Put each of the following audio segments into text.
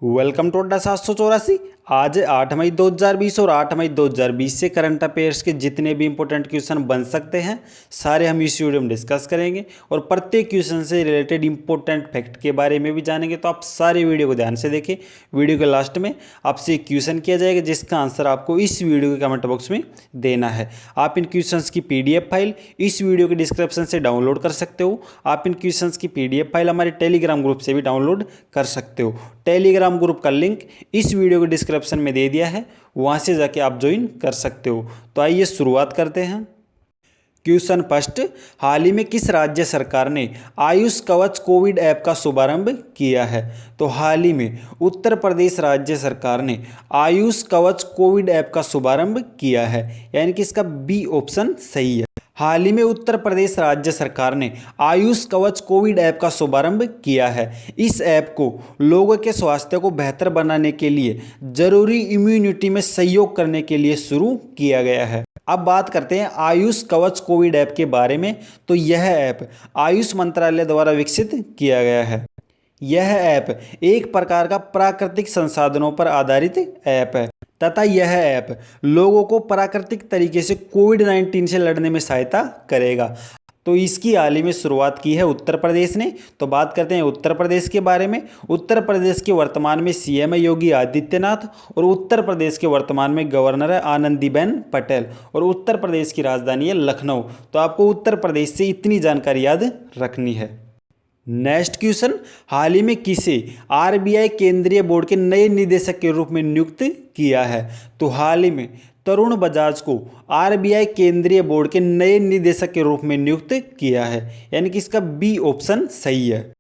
Welcome to अड्डा 784। आज 8 मई 2020 और 8 मई 2020 से करंट अफेयर्स के जितने भी इंपॉर्टेंट क्वेश्चन बन सकते हैं सारे हम इस वीडियो में डिस्कस करेंगे और प्रत्येक क्वेश्चन से रिलेटेड इंपॉर्टेंट फैक्ट के बारे में भी जानेंगे। तो आप सारे वीडियो को ध्यान से देखें। वीडियो के लास्ट में आपसे एक क्वेश्चन किया जाएगा जिसका आंसर आपको इस वीडियो के कमेंट बॉक्स में देना है। आप इन क्वेश्चन की PDF फाइल इस वीडियो के डिस्क्रिप्शन से डाउनलोड कर सकते हो। आप इन क्वेश्चन की PDF फाइल हमारे टेलीग्राम ग्रुप से भी डाउनलोड कर सकते हो। टेलीग्राम ग्रुप का लिंक इस वीडियो के डिस्क्रिप्शन में दे दिया है, वहां से जाके आप ज्वाइन कर सकते हो। तो आइए शुरुआत करते हैं। क्वेश्चन फर्स्ट, हाल ही में किस राज्य सरकार ने आयुष कवच कोविड ऐप का शुभारंभ किया है? तो हाल ही में उत्तर प्रदेश राज्य सरकार ने आयुष कवच कोविड ऐप का शुभारंभ किया है, यानी कि इसका बी ऑप्शन सही है। हाल ही में उत्तर प्रदेश राज्य सरकार ने आयुष कवच कोविड ऐप का शुभारंभ किया है। इस ऐप को लोगों के स्वास्थ्य को बेहतर बनाने के लिए जरूरी इम्यूनिटी में सहयोग करने के लिए शुरू किया गया है। अब बात करते हैं आयुष कवच कोविड ऐप के बारे में। तो यह ऐप आयुष मंत्रालय द्वारा विकसित किया गया है। यह ऐप एक प्रकार का प्राकृतिक संसाधनों पर आधारित ऐप है तथा यह ऐप लोगों को प्राकृतिक तरीके से कोविड-19 से लड़ने में सहायता करेगा। तो इसकी हाल ही में शुरुआत की है उत्तर प्रदेश ने। तो बात करते हैं उत्तर प्रदेश के बारे में। उत्तर प्रदेश के वर्तमान में CM है योगी आदित्यनाथ और उत्तर प्रदेश के वर्तमान में गवर्नर है आनंदीबेन पटेल और उत्तर प्रदेश की राजधानी है लखनऊ। तो आपको उत्तर प्रदेश से इतनी जानकारी याद रखनी है। नेक्स्ट क्वेश्चन, हाल ही में किसे RBI केंद्रीय बोर्ड के नए निदेशक के रूप में नियुक्त किया है? तो हाल ही में तरुण बजाज को RBI केंद्रीय बोर्ड के नए निदेशक के रूप में नियुक्त किया है, यानी कि इसका बी ऑप्शन सही है।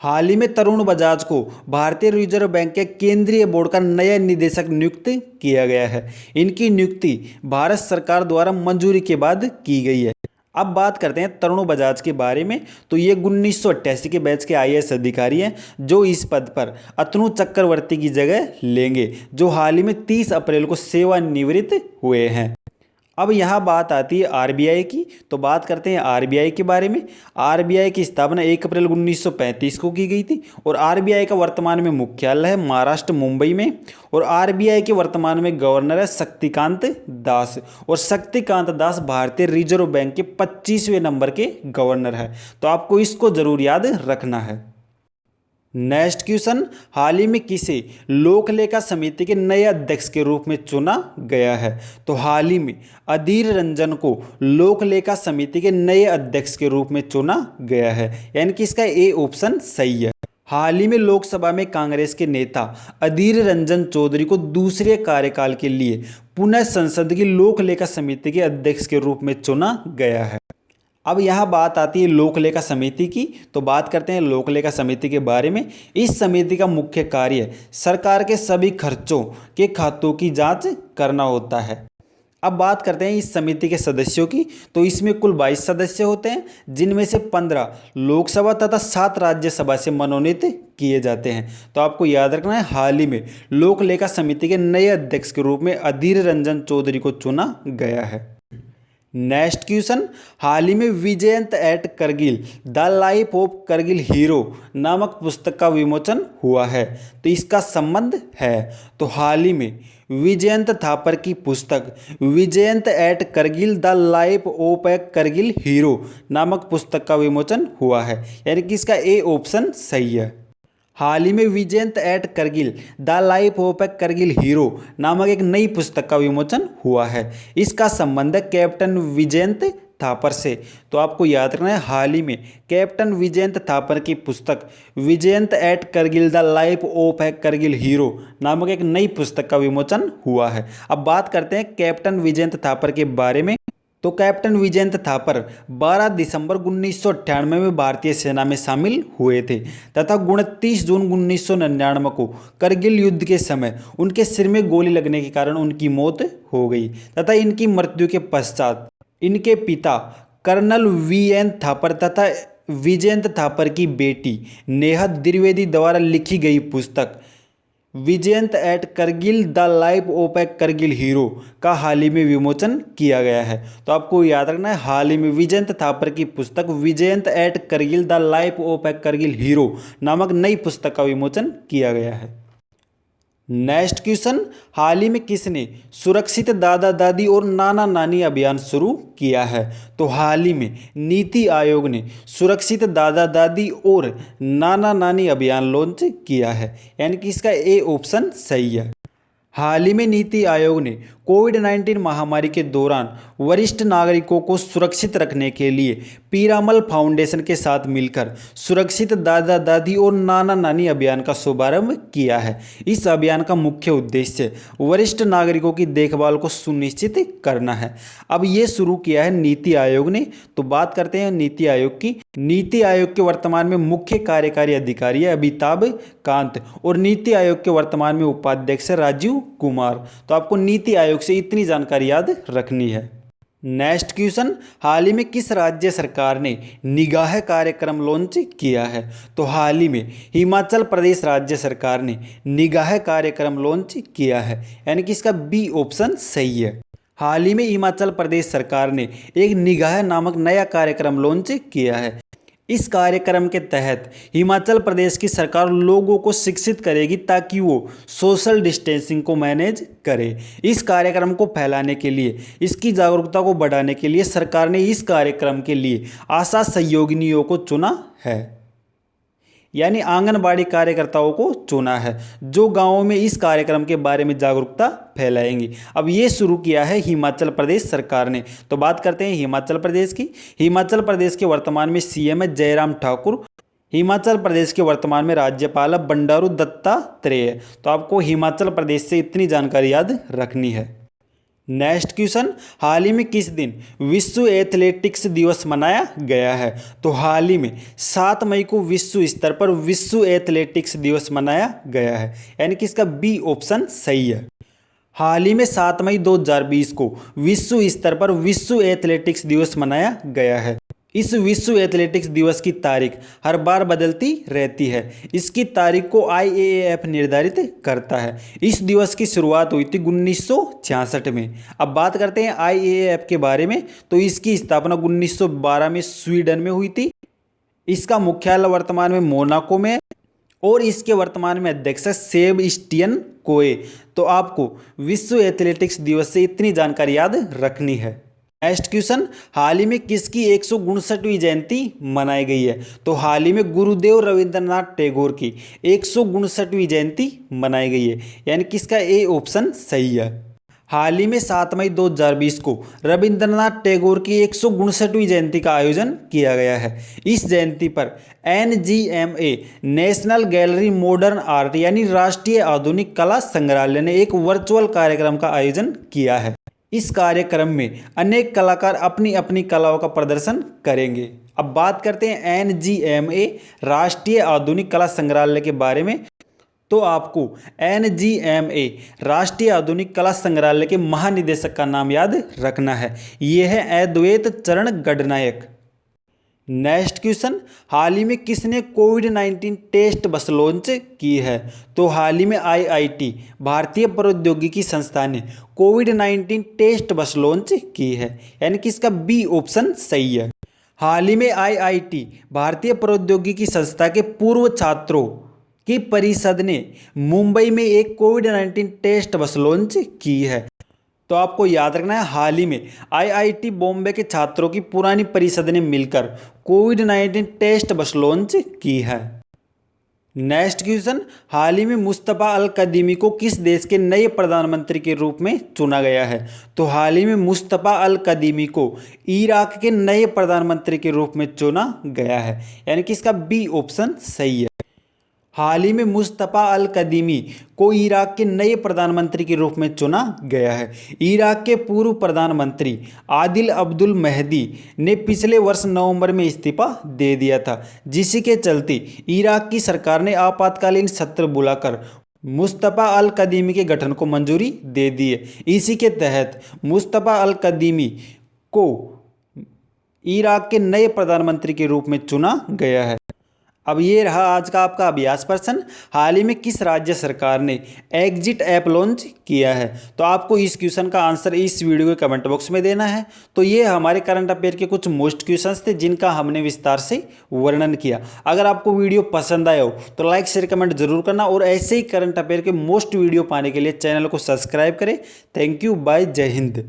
हाल ही में तरुण बजाज को भारतीय रिजर्व बैंक के केंद्रीय बोर्ड का नया निदेशक नियुक्त किया गया है। इनकी नियुक्ति भारत सरकार द्वारा मंजूरी के बाद की गई है। अब बात करते हैं तरुण बजाज के बारे में। तो ये 1988 के बैच के IAS अधिकारी हैं जो इस पद पर अतनु चक्रवर्ती की जगह लेंगे, जो हाल ही में 30 अप्रैल को सेवानिवृत्त हुए हैं। अब यहाँ बात आती है RBI की। तो बात करते हैं RBI के बारे में। RBI की स्थापना 1 अप्रैल 1935 को की गई थी और RBI का वर्तमान में मुख्यालय है महाराष्ट्र मुंबई में और RBI के वर्तमान में गवर्नर है शक्तिकांत दास और शक्तिकांत दास भारतीय रिजर्व बैंक के 25वें नंबर के गवर्नर है। तो आपको इसको जरूर याद रखना है। नेक्स्ट क्वेश्चन, हाल ही में किसे लोक लेखा समिति के नए अध्यक्ष के रूप में चुना गया है? तो हाल ही में अधीर रंजन को लोक लेखा समिति के नए अध्यक्ष के रूप में चुना गया है, यानी कि इसका ए ऑप्शन सही है। हाल ही में लोकसभा में कांग्रेस के नेता अधीर रंजन चौधरी को दूसरे कार्यकाल के लिए पुनः संसद की लोक लेखा समिति के अध्यक्ष के रूप में चुना गया है। अब यहाँ बात आती है लोक लेखा समिति की। तो बात करते हैं लोक लेखा समिति के बारे में। इस समिति का मुख्य कार्य सरकार के सभी खर्चों के खातों की जांच करना होता है। अब बात करते हैं इस समिति के सदस्यों की। तो इसमें कुल 22 सदस्य होते हैं, जिनमें से 15 लोकसभा तथा 7 राज्यसभा से मनोनीत किए जाते हैं। तो आपको याद रखना है, हाल ही में लोक लेखा समिति के नए अध्यक्ष के रूप में अधीर रंजन चौधरी को चुना गया है। नेक्स्ट क्वेश्चन, हाल ही में Vijayant at Kargil the life of Kargil hero नामक पुस्तक का विमोचन हुआ है। तो इसका संबंध है। तो हाल ही में विजयंत थापर की पुस्तक Vijayant at Kargil the life of a Kargil hero नामक पुस्तक का विमोचन हुआ है, यानी कि इसका ए ऑप्शन सही है। हाल ही में Vijayant at Kargil the life of a Kargil hero नामक एक नई पुस्तक का विमोचन हुआ है। इसका संबंध है कैप्टन विजयंत थापर से। तो आपको याद रखना है, हाल ही में कैप्टन विजयंत थापर की पुस्तक Vijayant at Kargil the life of a Kargil hero नामक एक नई पुस्तक का विमोचन हुआ है। अब बात करते हैं कैप्टन विजयंत थापर के बारे में। तो कैप्टन विजयंत थापर 12 दिसंबर 1998 में भारतीय सेना में शामिल हुए थे तथा 29 जून 1999 को करगिल युद्ध के समय उनके सिर में गोली लगने के कारण उनकी मौत हो गई तथा इनकी मृत्यु के पश्चात इनके पिता कर्नल VN थापर तथा विजयंत थापर की बेटी नेहा द्विवेदी द्वारा लिखी गई पुस्तक Vijayant at Kargil the life of a Kargil hero का हाल ही में विमोचन किया गया है। तो आपको याद रखना है, हाल ही में विजयंत थापर की पुस्तक Vijayant at Kargil the life of a Kargil hero नामक नई पुस्तक का विमोचन किया गया है। नेक्स्ट क्वेश्चन, हाल ही में किसने सुरक्षित दादा दादी और नाना नानी अभियान शुरू किया है? तो हाल ही में नीति आयोग ने सुरक्षित दादा दादी और नाना नानी अभियान लॉन्च किया है, यानी कि इसका ए ऑप्शन सही है। हाल ही में नीति आयोग ने कोविड-19 महामारी के दौरान वरिष्ठ नागरिकों को सुरक्षित रखने के लिए पीरामल फाउंडेशन के साथ मिलकर सुरक्षित दादा दादी और नाना नानी अभियान का शुभारंभ किया है। इस अभियान का मुख्य उद्देश्य वरिष्ठ नागरिकों की देखभाल को सुनिश्चित करना है। अब ये शुरू किया है नीति आयोग ने। तो बात करते हैं नीति आयोग की। नीति आयोग के वर्तमान में मुख्य कार्यकारी अधिकारी है अमिताभ कांत और नीति आयोग के वर्तमान में उपाध्यक्ष है राजीव कुमार। तो आपको नीति आयोग से इतनी जानकारी याद रखनी है। नेक्स्ट क्वेश्चन, हाल ही में किस राज्य सरकार ने निगाह कार्यक्रम लॉन्च किया है? तो हाल ही में हिमाचल प्रदेश राज्य सरकार ने निगाह कार्यक्रम लॉन्च किया है, यानी कि इसका बी ऑप्शन सही है। हाल ही में हिमाचल प्रदेश सरकार ने एक निगाह नामक नया कार्यक्रम लॉन्च किया है। इस कार्यक्रम के तहत हिमाचल प्रदेश की सरकार लोगों को शिक्षित करेगी ताकि वो सोशल डिस्टेंसिंग को मैनेज करे। इस कार्यक्रम को फैलाने के लिए, इसकी जागरूकता को बढ़ाने के लिए सरकार ने इस कार्यक्रम के लिए आशा सहयोगिनियों को चुना है, यानी आंगनबाड़ी कार्यकर्ताओं को चुना है, जो गांवों में इस कार्यक्रम के बारे में जागरूकता फैलाएंगी। अब ये शुरू किया है हिमाचल प्रदेश सरकार ने। तो बात करते हैं हिमाचल प्रदेश की। हिमाचल प्रदेश के वर्तमान में सीएम है जयराम ठाकुर। हिमाचल प्रदेश के वर्तमान में राज्यपाल है बंडारू दत्तात्रेय। तो आपको हिमाचल प्रदेश से इतनी जानकारी याद रखनी है। नेक्स्ट क्वेश्चन, हाल ही में किस दिन विश्व एथलेटिक्स दिवस मनाया गया है? तो हाल ही में 7 मई को विश्व स्तर पर विश्व एथलेटिक्स दिवस मनाया गया है, यानी कि इसका बी ऑप्शन सही है। हाल ही में 7 मई 2020 को विश्व स्तर पर विश्व एथलेटिक्स दिवस मनाया गया है। इस विश्व एथलेटिक्स दिवस की तारीख हर बार बदलती रहती है। इसकी तारीख को IAAF निर्धारित करता है। इस दिवस की शुरुआत हुई थी 1966 में। अब बात करते हैं IAAF के बारे में। तो इसकी स्थापना 1912 में स्वीडन में हुई थी। इसका मुख्यालय वर्तमान में मोनाको में और इसके वर्तमान में अध्यक्ष है सेबस्टियन कोए। तो आपको विश्व एथलेटिक्स दिवस से इतनी जानकारी याद रखनी है। नेक्स्ट क्वेश्चन, हाल ही में किसकी 159वीं जयंती मनाई गई है? तो हाल ही में गुरुदेव रविंद्रनाथ टैगोर की 159वीं जयंती मनाई गई है, यानी कि इसका ए ऑप्शन सही है। हाल ही में 7 मई 2020 को रविंद्रनाथ टैगोर की 159वीं जयंती का आयोजन किया गया है। इस जयंती पर NGMA national gallery modern art यानी राष्ट्रीय आधुनिक कला संग्रहालय ने एक वर्चुअल कार्यक्रम का आयोजन किया है। इस कार्यक्रम में अनेक कलाकार अपनी अपनी कलाओं का प्रदर्शन करेंगे। अब बात करते हैं NGMA राष्ट्रीय आधुनिक कला संग्रहालय के बारे में। तो आपको NGMA राष्ट्रीय आधुनिक कला संग्रहालय के महानिदेशक का नाम याद रखना है। ये है अद्वैत चरण गडनायक। नेक्स्ट क्वेश्चन, हाल ही में किसने कोविड-19 टेस्ट बस लॉन्च की है? तो हाल ही में IIT भारतीय प्रौद्योगिकी संस्थान ने कोविड-19 टेस्ट बस लॉन्च की है, यानी कि इसका बी ऑप्शन सही है। हाल ही में IIT भारतीय प्रौद्योगिकी संस्था के पूर्व छात्रों की परिषद ने मुंबई में एक कोविड-19 टेस्ट बस लॉन्च की है। तो आपको याद रखना है, हाल ही में IIT बॉम्बे के छात्रों की पुरानी परिषद ने मिलकर कोविड-19 टेस्ट बस लॉन्च की है। नेक्स्ट क्वेश्चन, हाल ही में मुस्तफा अल कदीमी को किस देश के नए प्रधानमंत्री के रूप में चुना गया है? तो हाल ही में मुस्तफा अल कदीमी को इराक के नए प्रधानमंत्री के रूप में चुना गया है, यानी कि इसका बी ऑप्शन सही है। हाल ही में मुस्तफा अल कदीमी को इराक के नए प्रधानमंत्री के रूप में चुना गया है। इराक के पूर्व प्रधानमंत्री आदिल अब्दुल मेहदी ने पिछले वर्ष नवंबर में इस्तीफा दे दिया था, जिसी के चलते इराक की सरकार ने आपातकालीन सत्र बुलाकर मुस्तफा अल कदीमी के गठन को मंजूरी दे दी है। इसी के तहत मुस्तफा अल कदीमी को इराक के नए प्रधानमंत्री के रूप में चुना गया है। अब ये रहा आज का आपका अभ्यास प्रश्न। हाल ही में किस राज्य सरकार ने एग्जिट ऐप लॉन्च किया है? तो आपको इस क्वेश्चन का आंसर इस वीडियो के कमेंट बॉक्स में देना है। तो ये हमारे करंट अफेयर के कुछ मोस्ट क्वेश्चंस थे जिनका हमने विस्तार से वर्णन किया। अगर आपको वीडियो पसंद आया हो तो लाइक शेयर कमेंट जरूर करना और ऐसे ही करंट अफेयर के मोस्ट वीडियो पाने के लिए चैनल को सब्सक्राइब करें। थैंक यू, बाय, जय हिंद।